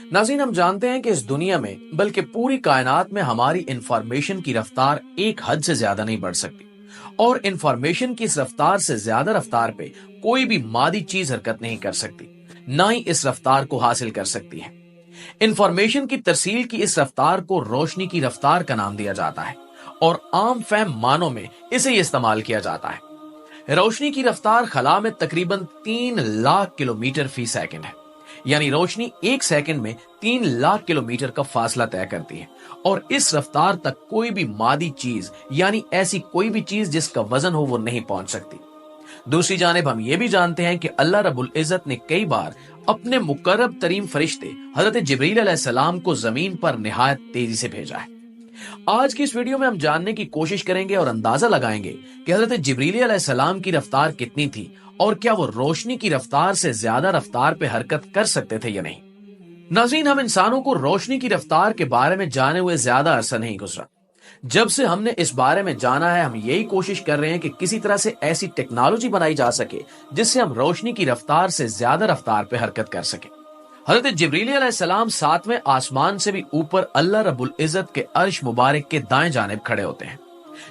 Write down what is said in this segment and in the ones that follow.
नाज़रीन, हम जानते हैं कि इस दुनिया में बल्कि पूरी कायनात में हमारी इंफॉर्मेशन की रफ्तार एक हद से ज्यादा नहीं बढ़ सकती और इंफॉर्मेशन की इस रफ्तार से ज्यादा रफ्तार पे कोई भी मादी चीज हरकत नहीं कर सकती, ना ही इस रफ्तार को हासिल कर सकती है। इंफॉर्मेशन की तरसील की इस रफ्तार को रोशनी की रफ्तार का नाम दिया जाता है और आम फहम मानों में इसे इस्तेमाल किया जाता है। रोशनी की रफ्तार खला में तकरीबन 3 लाख किलोमीटर फी सेकंड है, यानी रोशनी एक सेकंड में 3 लाख किलोमीटर का फासला तय करती है और इस रफ्तार तक कोई भी मादी चीज यानी ऐसी कोई भी चीज जिसका वजन हो वो नहीं पहुंच सकती। दूसरी जानिब हम ये भी जानते हैं कि अल्लाह रब्बुल इज्जत ने कई बार अपने मुकर्रब तरीन फरिश्ते हजरत जिब्रील अलैहिस्सलाम को जमीन पर निहायत तेजी से भेजा है। आज की इस वीडियो में हम जानने की कोशिश करेंगे और अंदाजा लगाएंगे कि हजरत जिब्रील अलैहिस्सलाम की रफ्तार कितनी थी और क्या वो रोशनी की रफ्तार से ज्यादा रफ्तार पे हरकत कर सकते थे या नहीं। नाज़रीन, हम इंसानों को रोशनी की रफ्तार के बारे में जाने हुए ज्यादा अरसा नहीं गुजरा। जब से हमने इस बारे में जाना है, हम यही कोशिश कर रहे हैं कि किसी तरह से ऐसी टेक्नोलॉजी बनाई जा सके जिससे हम रोशनी की रफ्तार से ज्यादा रफ्तार पे हरकत कर सके। हजरत जिब्रील अलैहिस्सलाम 7वें आसमान से भी ऊपर अल्लाह रब्बुल इज्जत के अर्श मुबारक के दाएं जानिब खड़े होते हैं।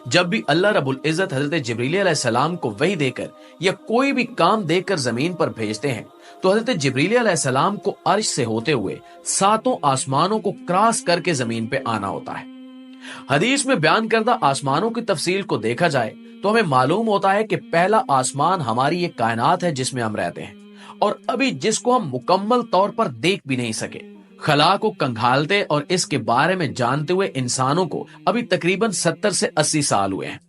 जब भी अल्लाह रब्बुल इज्जत हजरत जिब्रील अलैहिस्सलाम को वही देकर या कोई भी काम देकर जमीन पर भेजते हैं तो हजरत जिब्रील अलैहिस्सलाम को अर्श से होते हुए 7 आसमानों को क्रॉस करके जमीन पे आना होता है। हदीस में बयान करदा आसमानों की तफसील को देखा जाए तो हमें मालूम होता है कि पहला आसमान हमारी ये कायनात है जिसमें हम रहते हैं और अभी जिसको हम मुकम्मल तौर पर देख भी नहीं सके। खला को कंघालते और इसके बारे में जानते हुए इंसानों को अभी तकरीबन 70 से 80 साल हुए हैं।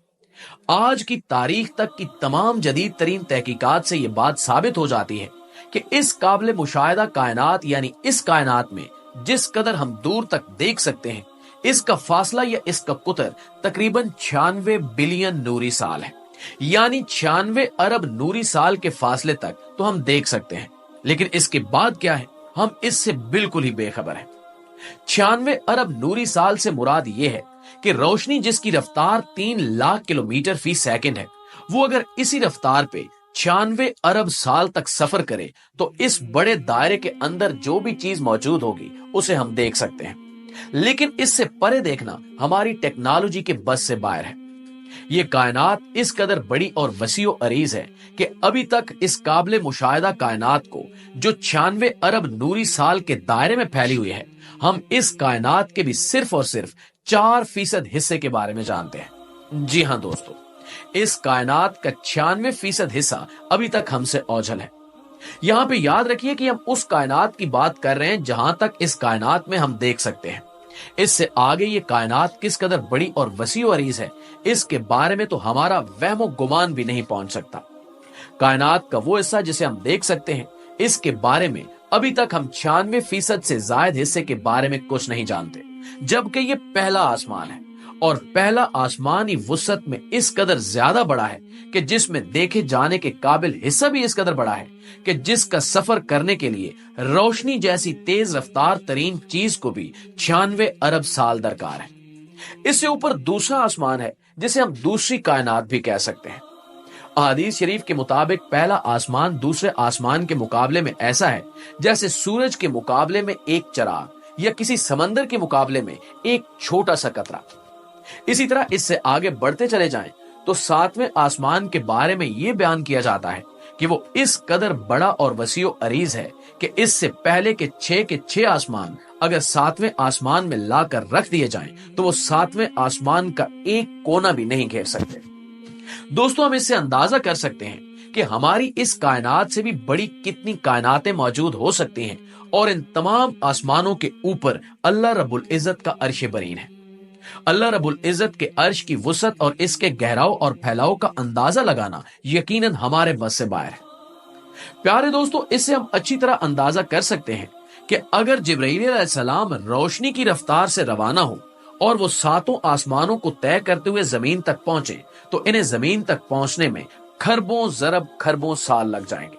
आज की तारीख तक की तमाम जदीद तरीन तहकीकात से यह बात साबित हो जाती है कि इस काबिल मुशाहिदा कायनात यानी इस कायनात में जिस कदर हम दूर तक देख सकते हैं, इसका फासला या इसका कुतर तकरीबन 96 बिलियन नूरी साल है, यानी 96 अरब नूरी साल के फासले तक तो हम देख सकते हैं। लेकिन इसके बाद क्या है, हम इससे बिल्कुल ही बेखबर हैं। 96 अरब नूरी साल से मुराद यह है कि रोशनी जिसकी रफ्तार 3 लाख किलोमीटर फी सेकंड है, वो अगर इसी रफ्तार पे 96 अरब साल तक सफर करे तो इस बड़े दायरे के अंदर जो भी चीज मौजूद होगी उसे हम देख सकते हैं। लेकिन इससे परे देखना हमारी टेक्नोलॉजी के बस से बाहर है। ये कायनात इस कदर बड़ी और वसीओ अरीज है कि अभी तक इस काबिल मुशाहिदा कायनात को जो 96 अरब नूरी साल के दायरे में फैली हुई है, हम इस कायनात के भी सिर्फ और सिर्फ 4% हिस्से के बारे में जानते हैं। जी हाँ दोस्तों, इस कायनात का 96% हिस्सा अभी तक हमसे ओझल है। यहाँ पे याद रखिए कि हम उस कायनात की बात कर रहे हैं जहां तक इस कायनात में हम देख सकते हैं। इससे आगे ये कायनात किस कदर बड़ी और वसीओ अरीज है, इसके बारे में तो हमारा वहमो गुमान भी नहीं पहुंच सकता। कायनात का वो हिस्सा जिसे हम देख सकते हैं, इसके बारे में अभी तक हम 96% से ज्यादा हिस्से के बारे में कुछ नहीं जानते, जबकि ये पहला आसमान है और पहला आसमान ही वुसअत में इस कदर ज्यादा बड़ा है कि जिसमें देखे जाने के काबिल हिस्सा भी इस कदर बड़ा है कि जिसका सफर करने के लिए रोशनी जैसी तेज रफ्तार तरीन चीज को भी 96 अरब साल दरकार है। इससे ऊपर दूसरा आसमान है जिसे हम दूसरी कायनात भी कह सकते हैं। अहादीस शरीफ के मुताबिक पहला आसमान दूसरे आसमान के मुकाबले में ऐसा है जैसे सूरज के मुकाबले में एक चराग या किसी समंदर के मुकाबले में एक छोटा सा कतरा। इसी तरह इससे आगे बढ़ते चले जाएं तो 7वें आसमान के बारे में यह बयान किया जाता है कि वो इस कदर बड़ा और वसीओ अरीज है कि इससे पहले के 6 आसमान अगर 7वें आसमान में लाकर रख दिए जाएं तो वो 7वें आसमान का एक कोना भी नहीं घेर सकते। दोस्तों, हम इससे अंदाजा कर सकते हैं कि हमारी इस कायनात से भी बड़ी कितनी कायनातें मौजूद हो सकती हैं और इन तमाम आसमानों के ऊपर अल्लाह रब्बुल इज्जत का अर्श बरीन है। अल्लाह रब्बुल इज्जत के अर्श की वुसअत और इसके गहराव और फैलाव का अंदाजा लगाना यकीनन हमारे बस से बाहर है। प्यारे दोस्तों, इससे हम अच्छी तरह अंदाजा कर सकते हैं कि अगर जिब्राईल अलैहिस्सलाम रोशनी की रफ्तार से रवाना हो और वो 7 आसमानों को तय करते हुए जमीन तक पहुंचे तो इन्हें जमीन तक पहुंचने में खरबों जरब खरबों साल लग जाएंगे।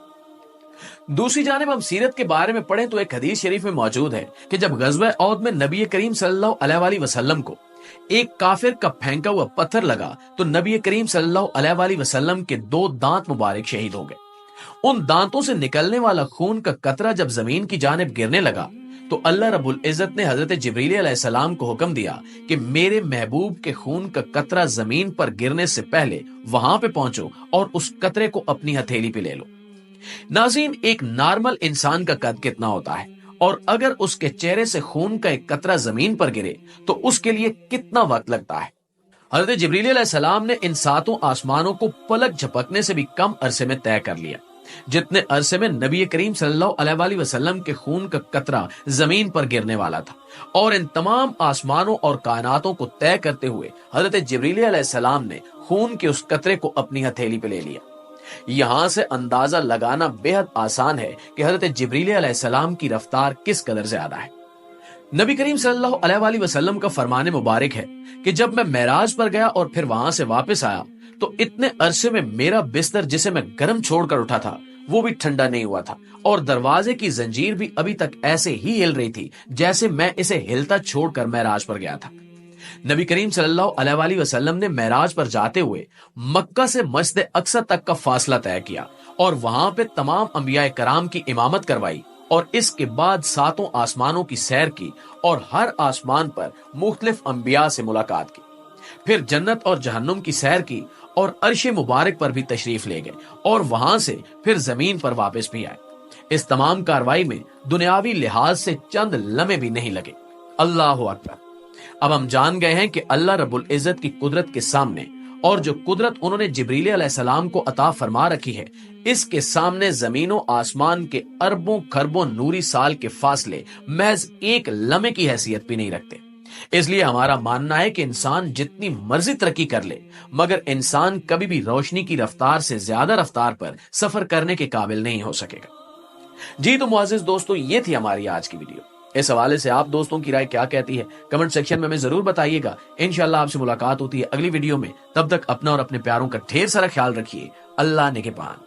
दूसरी जानिब हम सीरत के बारे में पढ़ें तो एक हदीस शरीफ में मौजूद है कि जब गज़वा औद में नबी करीम सल्लल्लाहु अलैहि वसल्लम को एक काफिर का फेंका हुआ पत्थर लगा तो नबी करीम सल्लल्लाहु अलैहि वसल्लम के 2 दांत मुबारक शहीद हो गए। उन दांतों से निकलने वाला खून का कतरा जब जमीन की जानिब गिरने लगा तो अल्लाह रब्बुल इज्जत ने हजरत जिब्रील अलैहिस्सलाम को हुक्म दिया कि मेरे महबूब के खून का कतरा जमीन पर गिरने से पहले वहां पे पहुंचो और उस कतरे को अपनी हथेली पे ले लो। नाज़रीन, एक नॉर्मल इंसान का कद कितना होता है और अगर उसके चेहरे से खून का एक कतरा जमीन पर गिरे तो उसके लिए कितना वक्त लगता है। हजरत जिब्रील अलैहिस्सलाम ने इन सातों आसमानों को पलक झपकने से भी कम अरसे में तय कर लिया जितने अरसे में नबी करीम सल्लल्लाहु अलैहि वसल्लम के खून का कतरा जमीन पर गिरने वाला था। और इन तमाम आसमानों और कायनातों को तय करते हुए हजरत जिब्रील अलैहिस्सलाम ने खून के उस कतरे को अपनी हथेली पे ले लिया। यहां से अंदाजा लगाना बेहद आसान है कि हजरत जिब्रील अलैहिस्सलाम की रफ्तार किस कदर ज्यादा है। नबी करीम सल्लल्लाहु अलैहि वसल्लम का फरमाने मुबारक है कि जब मैं मेराज पर गया और फिर वहां से वापस आया तो इतने अरसे में मेरा बिस्तर जिसे मैं गर्म छोड़कर उठा था वो भी ठंडा नहीं हुआ था और दरवाजे की जंजीर भी अभी तक ऐसे ही हिल रही थी जैसे मैं इसे हिलता छोड़कर मेराज पर गया था। नबी करीम सल्लल्लाहु अलैहि वसल्लम ने मेराज पर जाते हुए मक्का से मस्जिद अक्सा तक का फासला तय किया और वहां पे तमाम अंबिया कराम की इमामत करवाई और इसके बाद सातों आसमानों की सैर की और हर आसमान पर मुख्तलिफ अंबिया से मुलाकात की। फिर जन्नत और जहन्नुम की सैर की और अर्श मुबारक पर भी तशरीफ ले गए और वहां से फिर जमीन पर वापस भी आए। इस तमाम कार्रवाई में दुनियावी लिहाज से चंद लम्हे भी नहीं लगे। अल्लाह अकबर। अब हम जान गए हैं कि अल्लाह रब्बुल इज्जत की कुदरत के सामने और जो कुदरत उन्होंने जिब्रील अलैहिस्सलाम को अता फरमा रखी है इसके सामने जमीनों आसमान के अरबों खरबों नूरी साल के फासले महज एक लम्हे की हैसियत भी नहीं रखते। इसलिए हमारा मानना है कि इंसान जितनी मर्जी तरक्की कर ले मगर इंसान कभी भी रोशनी की रफ्तार से ज्यादा रफ्तार पर सफर करने के काबिल नहीं हो सकेगा। जी तो मुअज़्ज़िज़ दोस्तों, ये थी हमारी आज की वीडियो। इस हवाले से आप दोस्तों की राय क्या कहती है कमेंट सेक्शन में हमें जरूर बताइएगा। इंशाल्लाह आपसे मुलाकात होती है अगली वीडियो में। तब तक अपना और अपने प्यारों का ढेर सारा ख्याल रखिए। अल्लाह निगहबान।